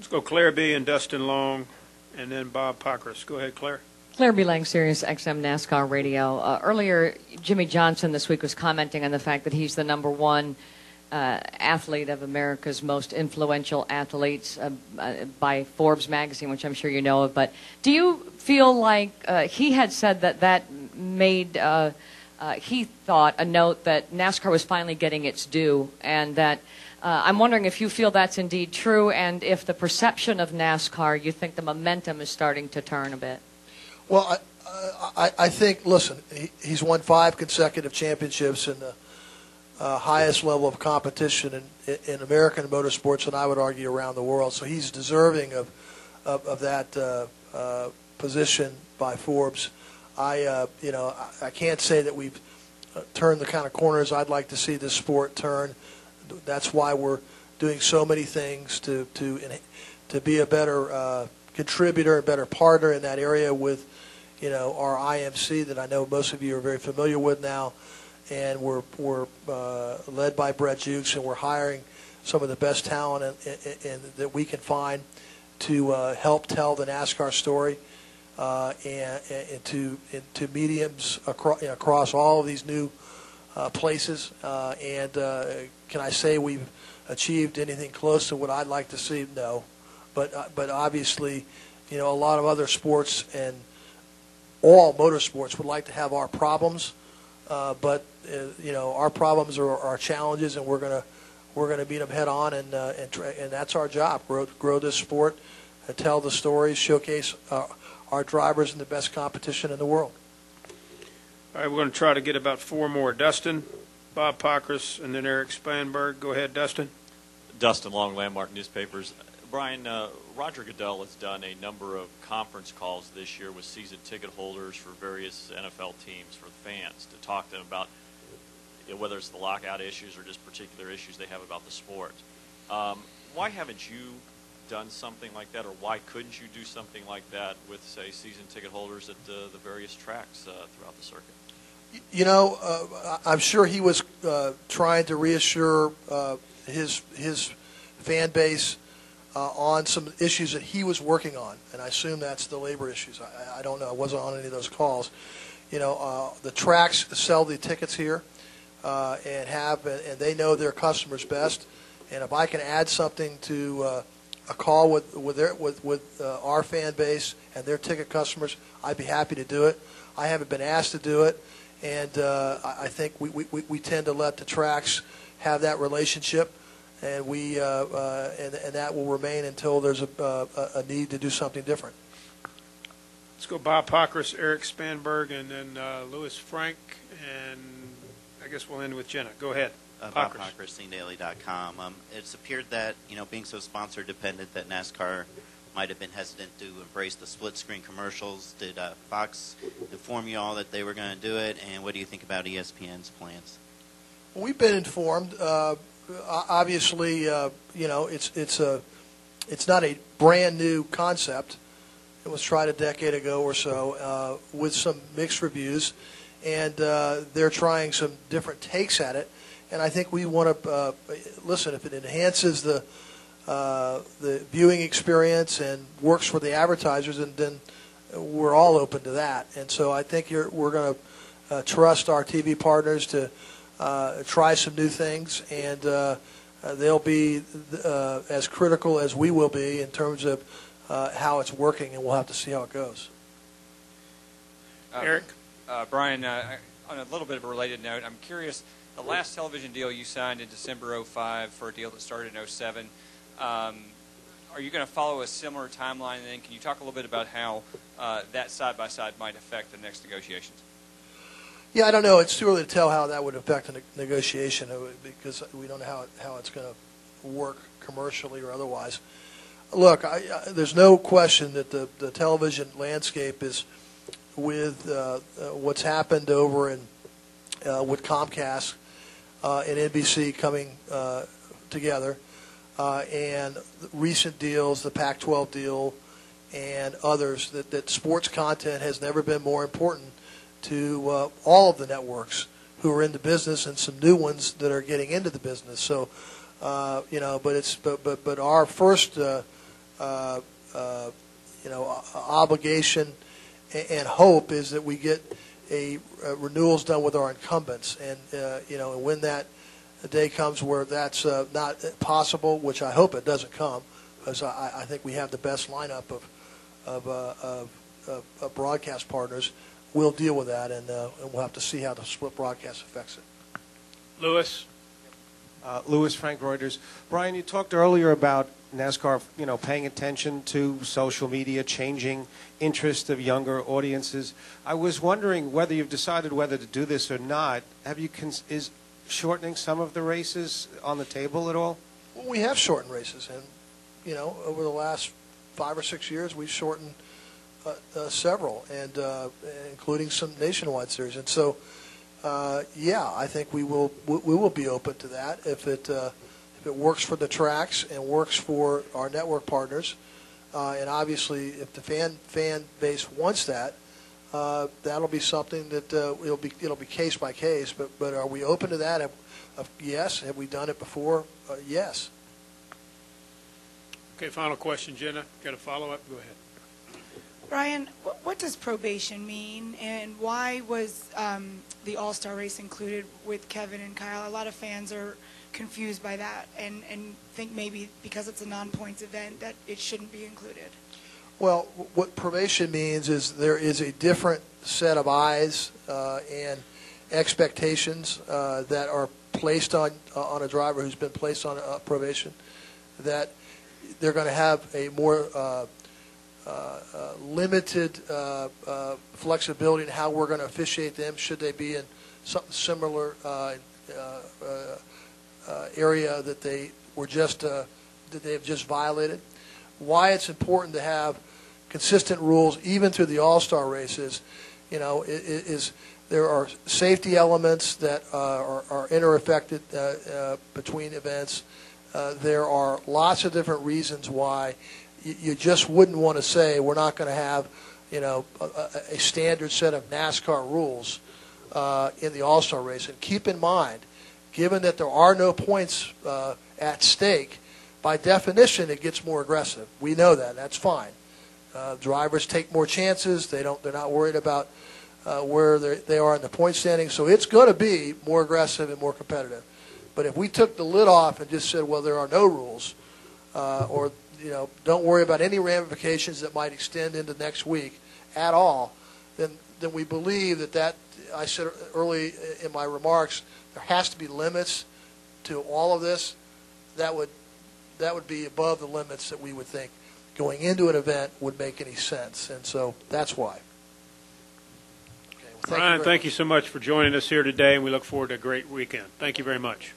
Let's go Claire B. and Dustin Long, and then Bob Pockris. Go ahead, Claire. Claire B. Lang, Sirius XM NASCAR Radio. Earlier, Jimmy Johnson this week was commenting on the fact that he's the #1 athlete of America's most influential athletes by Forbes magazine, which I'm sure you know of. But do you feel like he had said that made, he thought, a note that NASCAR was finally getting its due, and that I'm wondering if you feel that's indeed true, and if the perception of NASCAR, you think the momentum is starting to turn a bit? Well, I think, listen, he's won 5 consecutive championships in the highest level of competition in American motorsports, and I would argue around the world. So he's deserving of that position by Forbes. I can't say that we've turned the kind of corners I'd like to see this sport turn. That's why we're doing so many things to be a better contributor, a better partner in that area with, our IMC that I know most of you are very familiar with now, and we're led by Brett Jukes, and we're hiring some of the best talent that we can find to help tell the NASCAR story and to mediums across all of these new places. Can I say we've achieved anything close to what I'd like to see? No, but obviously, a lot of other sports and all motorsports would like to have our problems, but our problems are our challenges, and we're gonna beat them head on, and that's our job. Grow this sport, tell the stories, showcase our drivers in the best competition in the world. All right, we're going to try to get about 4 more. Dustin, Bob Pockris, and then Eric Spanberg. Go ahead, Dustin. Dustin Long, Landmark Newspapers. Brian, Roger Goodell has done a number of conference calls this year with season ticket holders for various NFL teams, for the fans, to talk to them about whether it's the lockout issues or just particular issues they have about the sport. Why haven't you done something like that, or why couldn't you do something like that with, say, season ticket holders at the various tracks throughout the circuit? I'm sure he was trying to reassure his fan base on some issues that he was working on, and I assume that's the labor issues. I don't know. I wasn't on any of those calls. The tracks sell the tickets here and they know their customers best. And if I can add something to a call with our fan base and their ticket customers, I'd be happy to do it. I haven't been asked to do it, and I think we tend to let the tracks have that relationship, and and that will remain until there's a need to do something different. Let's go Bob Pockris, Eric Spanberg, and then Louis Frank, and I guess we'll end with Jenna. Go ahead. Bob Pockris, SceneDaily.com. It's appeared that, being so sponsor dependent, that NASCAR might have been hesitant to embrace the split-screen commercials. Did Fox inform you all that they were going to do it, and what do you think about ESPN's plans? Well, we've been informed. Obviously, it's not a brand new concept. It was tried a decade ago or so with some mixed reviews, and they're trying some different takes at it. And I think we want to listen. If it enhances the viewing experience and works for the advertisers, and then we're all open to that. And so I think we're going to trust our TV partners to try some new things, and they'll be as critical as we will be in terms of how it's working, and we'll have to see how it goes. Eric? Brian, on a little bit of a related note, I'm curious, the last television deal you signed in December '05 for a deal that started in '07, are you going to follow a similar timeline? And then can you talk a little bit about how that side-by-side might affect the next negotiations? Yeah, I don't know. It's too early to tell how that would affect the negotiation because we don't know how it's going to work commercially or otherwise. Look, there's no question that the television landscape is with what's happened over in with Comcast and NBC coming together, and recent deals, the Pac-12 deal, and others, that sports content has never been more important to all of the networks who are in the business, and some new ones that are getting into the business. So, but our first obligation and hope is that we get a renewals done with our incumbents, and and when that day comes where that's not possible, which I hope it doesn't come, because I think we have the best lineup of broadcast partners. We'll deal with that, and we'll have to see how the split broadcast affects it. Lewis? Lewis, Frank Reuters. Brian, you talked earlier about NASCAR, paying attention to social media, changing interest of younger audiences. I was wondering whether you've decided whether to do this or not. Is shortening some of the races on the table at all? Well, we have shortened races, and over the last 5 or 6 years, we've shortened several, and including some nationwide series. And so, I think we will be open to that if it works for the tracks and works for our network partners, and obviously if the fan base wants that, that'll be something that it'll be case by case. But are we open to that? Yes. Have we done it before? Yes. Okay, final question, Jenna. Got a follow-up? Go ahead. Brian, what does probation mean, and why was the All-Star race included with Kevin and Kyle? A lot of fans are confused by that and think maybe because it's a non-points event that it shouldn't be included. Well, what probation means is there is a different set of eyes and expectations that are placed on a driver who's been placed on probation, that they're going to have a more limited flexibility in how we're going to officiate them should they be in some similar area that they were just that they have just violated. Why it's important to have consistent rules even through the All-Star races, is there are safety elements that are interaffected between events. There are lots of different reasons why you just wouldn't want to say we're not going to have, a standard set of NASCAR rules in the All-Star race. And keep in mind, given that there are no points at stake, by definition it gets more aggressive. We know that. That's fine. Drivers take more chances. They're not worried about where they are in the point standing. So it's going to be more aggressive and more competitive. But if we took the lid off and just said, well, there are no rules, or don't worry about any ramifications that might extend into next week at all, then we believe that I said early in my remarks, there has to be limits to all of this. That would be above the limits that we would think going into an event would make any sense, and so that's why. Okay, well, Brian, thank you so much for joining us here today, and we look forward to a great weekend. Thank you very much.